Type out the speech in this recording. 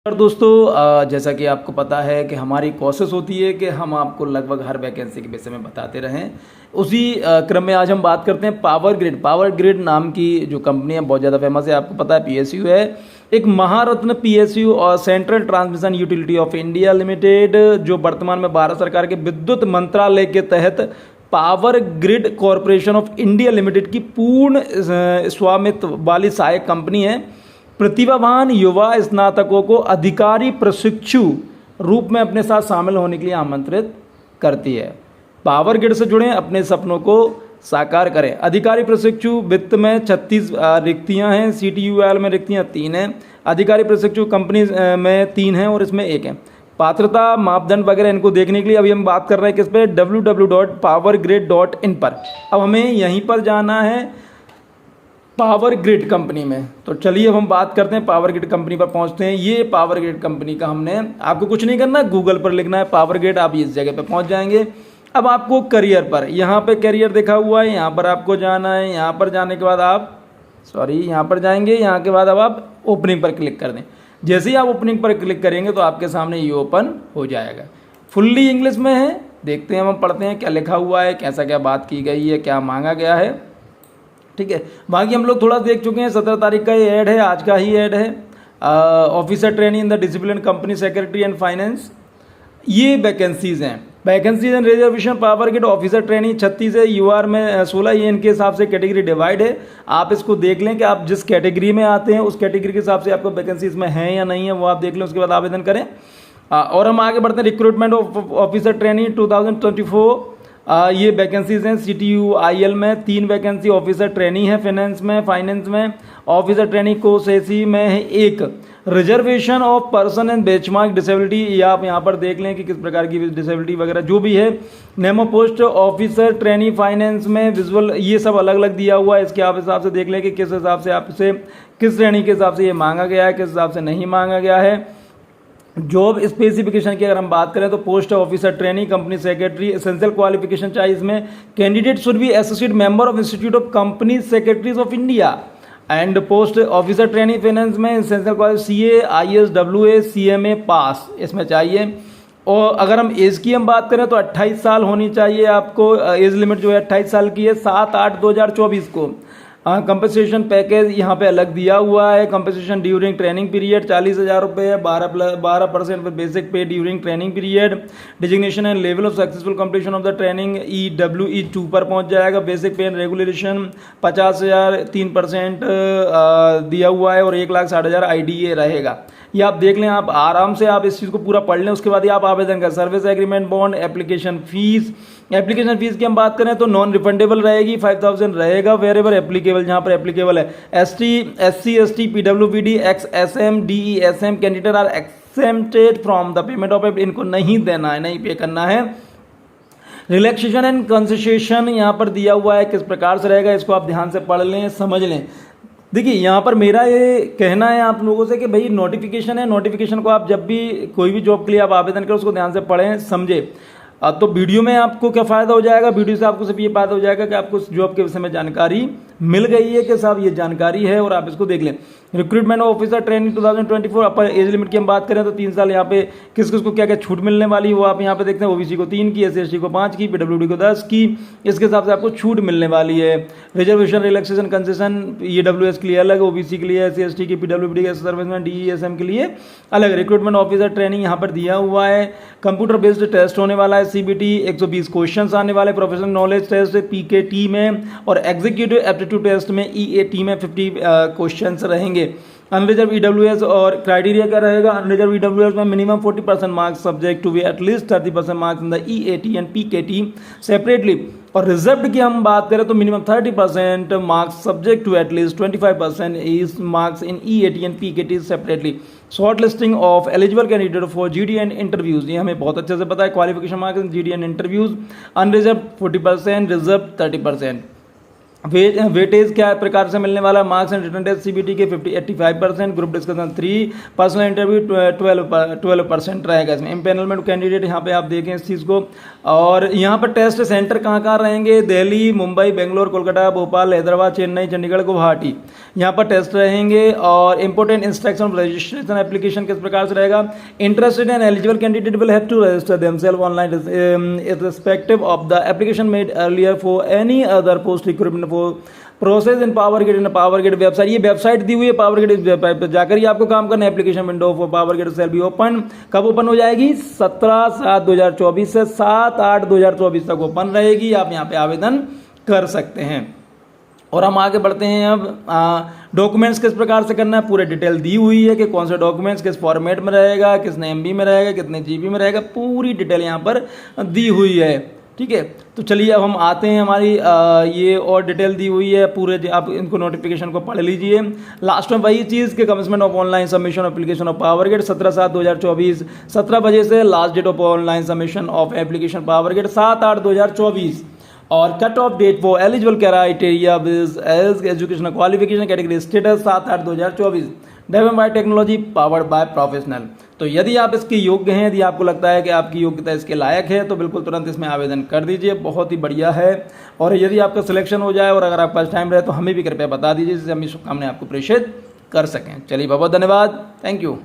और दोस्तों जैसा कि आपको पता है कि हमारी कोशिश होती है कि हम आपको लगभग हर वैकेंसी के विषय में बताते रहें। उसी क्रम में आज हम बात करते हैं पावर ग्रिड नाम की जो कंपनी है, बहुत ज़्यादा फेमस है, आपको पता है, पीएसयू है, एक महारत्न पीएसयू और central transmission utility of India limited, जो वर्तमान में भारत सरकार के विद्युत मंत्रालय के तहत power grid corporation of India limited की पूर्ण स्वामित्व वाली सहायक कंपनी है। प्रतिभावान युवा स्नातकों को अधिकारी प्रशिक्षु रूप में अपने साथ शामिल होने के लिए आमंत्रित करती है। पावर ग्रिड से जुड़े, अपने सपनों को साकार करें। अधिकारी प्रशिक्षु वित्त में 36 रिक्तियां हैं, CTUL में रिक्तियां 3 हैं, अधिकारी प्रशिक्षु कंपनी में 3 हैं और इसमें 1 है। पात्रता मापदंड वगैरह इनको देखने के लिए अभी हम बात कर रहे हैं किस पे, www.powergrid.in पर। अब हमें यहीं पर जाना है पावर ग्रिड कंपनी में। तो चलिए अब हम बात करते हैं, पावर ग्रिड कंपनी पर पहुंचते हैं। ये पावर ग्रिड कंपनी का हमने, आपको कुछ नहीं करना है, गूगल पर लिखना है पावर ग्रिड, आप इस जगह पे पहुंच जाएंगे। अब आपको करियर पर, यहाँ पे करियर देखा हुआ है, यहाँ पर आपको जाना है। यहाँ पर जाने के बाद आप यहाँ पर जाएंगे। यहाँ के बाद अब आप ओपनिंग पर क्लिक कर दें। जैसे ही आप ओपनिंग पर क्लिक करेंगे तो आपके सामने ये ओपन हो जाएगा। फुल्ली इंग्लिश में है, देखते हैं, हम पढ़ते हैं क्या लिखा हुआ है, कैसा क्या बात की गई है, क्या मांगा गया है। ठीक है, बाकी हम लोग थोड़ा देख चुके हैं, 17 तारीख का ये ऐड है, आज का ही ऐड है। Officer training in the discipline company secretary and finance, ये वैकेंसीज हैं। Vacancies and reservation power grid officer training 36 है, यूआर में 16, ये इनके हिसाब से कैटेगरी डिवाइड है। आप इसको देख लें कि आप जिस कैटेगरी में आते हैं उस कैटेगरी के हिसाब से आपको वैकेंसी इसमें है या नहीं है, वो आप देख लें, उसके बाद आवेदन करें। और हम आगे बढ़ते हैं। रिक्रूटमेंट ऑफ ऑफिसर ट्रेनिंग 2024, ये वैकेंसीज हैं। CTUIL में 3 वैकेंसी ऑफिसर ट्रेनी है, फाइनेंस में ऑफिसर ट्रेनी कोर्स AC में है 1। Reservation of person and benchmark disability, ये आप यहाँ पर देख लें कि किस प्रकार की डिसेबिलिटी वगैरह जो भी है। Nemo post officer trainee finance में विजुअल, ये सब अलग अलग दिया हुआ है, इसके आप हिसाब से देख लें कि किस हिसाब से आपसे, किस श्रेणी के हिसाब से ये मांगा गया है, किस हिसाब से नहीं मांगा गया है। जॉब स्पेसिफिकेशन की अगर हम बात करें तो post officer training company secretary, essential qualification चाहिए इसमें। Candidate should be associate member of institute of company secretaries of India. And post officer training finance में essential qualification CA IS WA CMA pass इसमें चाहिए। और अगर हम as की हम बात करें तो 28 साल होनी चाहिए आपको, एज लिमिट जो है 28 साल की है, 7/8/2024 को। कंपनसेशन पैकेज यहाँ पे अलग दिया हुआ है। कंपनसेशन ड्यूरिंग ट्रेनिंग पीरियड 40,000 रुपये है, 12% बेसिक पे during training period. Designation and level of successful completion of the training EWE 2 पर पहुँच जाएगा। बेसिक पे एंड रेगुलेशन 50,000, 3% दिया हुआ है और 1,60,000 IDA रहेगा। ये आप देख लें, आप आराम से आप इस चीज़ को पूरा पढ़ लें, उसके बाद ही आप आवेदन कर। Service agreement bond, application fees की हम बात करें तो नॉन रिफंडेबल रहेगी, 5,000 रहेगा। वेर एवर एप्लीकेबल, जहाँ पर एप्लीकेबल है, ST SC ST PWBD XSM DESM candidate are exempted from the payment of, इनको नहीं देना है, नहीं पे करना है। रिलैक्सेशन एंड कंसेशन यहाँ पर दिया हुआ है, किस प्रकार से रहेगा, इसको आप ध्यान से पढ़ लें, समझ लें। देखिए यहाँ पर मेरा ये कहना है आप लोगों से कि भाई नोटिफिकेशन है, नोटिफिकेशन को आप जब भी कोई भी जॉब के लिए आप आवेदन करें उसको ध्यान से पढ़ें, समझे। तो वीडियो में आपको क्या फ़ायदा हो जाएगा, वीडियो से आपको सिर्फ ये फ़ायदा हो जाएगा कि आपको उस जॉब के विषय में जानकारी मिल गई है कि साहब ये जानकारी है और आप इसको देख लें। रिक्रूटमेंट ऑफिसर ट्रेनिंग 2024, अपर एज लिमिट की हम बात करें तो 3 साल। यहाँ पे किस किस को क्या क्या छूट मिलने वाली है वो आप यहाँ पे देखते हैं। OBC को 3 की, SC ST को 5 की, PWD को 10 की, इसके हिसाब से आपको छूट मिलने वाली है। रिजर्वेशन रिलैक्सेशन कंसेशन EWS के लिए अलग, OBC के लिए, SC ST की, PWD के सर्विसमैन DESM के लिए अलग। रिक्रूटमेंट ऑफिसर ट्रेनिंग यहाँ पर दिया हुआ है। कंप्यूटर बेस्ड टेस्ट होने वाला है, CBT 120 क्वेश्चन आने वाले, प्रोफेशनल नॉलेज टेस्ट PKT में और एग्जीक्यूटिव एप्टीट्यूड टेस्ट में EAT में 50 क्वेश्चन रहेंगे। अनरिजर्व EWS और क्राइटेरिया क्या रहेगा, अनरिजर्व EWS में minimum 40% marks subject to be at least 30% marks in the EAT and PKT separately. और रिजर्व्ड की हम बात करें तो minimum 30% marks subject to at least 25% is marks in EAT and PKT separately. Short listing of eligible candidate for GD and interviews, ये हमें बहुत अच्छे से पता है। Qualification marks in GD and interviews, unreserved 40%, reserved 30%। Weightage क्या प्रकार से मिलने वाला, marks and written test CBT के 85%, ग्रुप डिस्कशन 3, पर्सनल इंटरव्यू 12% रहेगा इसमें। एम्पेनलमेंट कैंडिडेट यहाँ पे आप देखें इस चीज़ को। और यहाँ पर टेस्ट सेंटर कहाँ रहेंगे, दिल्ली, मुंबई, बेंगलोर, कोलकाता, भोपाल, हैदराबाद, चेन्नई, चंडीगढ़, गुवाहाटी, यहाँ पर टेस्ट रहेंगे और इंपॉर्टेंट इंस्ट्रक्शन रजिस्ट्रेशन एप्लीकेशन किस प्रकार से रहेगा। Interested and eligible candidate will have to register themselves online irrespective of the application made earlier for any other post recruitment for process in power grid in power grid website, ये website दी हुई है power grid website पर जाकर ही आपको काम करना है। Application window for power grid shall be open, कब ओपन हो जाएगी 17/7/2024 से 7/8/2024 तक ओपन रहेगी। आप यहाँ पे आवेदन कर सकते हैं। और हम आगे बढ़ते हैं। अब डॉक्यूमेंट्स किस प्रकार से करना है, पूरे डिटेल दी हुई है कि कौन से डॉक्यूमेंट्स किस फॉर्मेट में रहेगा, कितने MB में रहेगा, कितने GB में रहेगा, पूरी डिटेल यहाँ पर दी हुई है। ठीक है, तो चलिए अब हम आते हैं हमारी ये और डिटेल दी हुई है पूरे, आप इनको नोटिफिकेशन को पढ़ लीजिए। लास्ट में वही चीज़ कि commencement of online submission application of power grid 17/7/2024, 17 बजे से last date of online submission of application power grid 7/8/2024। और cut off date for eligible criteria age educational qualification category status 7/8/2024। Developed by technology powered by professional. तो यदि आप इसके योग्य हैं, यदि आपको लगता है कि आपकी योग्यता इसके लायक है, तो बिल्कुल तुरंत इसमें आवेदन कर दीजिए, बहुत ही बढ़िया है। और यदि आपका सिलेक्शन हो जाए और अगर आपके पास टाइम रहे तो हमें भी कृपया बता दीजिए, जिससे हम ये शुभकामनाएं आपको प्रेषित कर सकें। चलिए बहुत बहुत धन्यवाद, थैंक यू।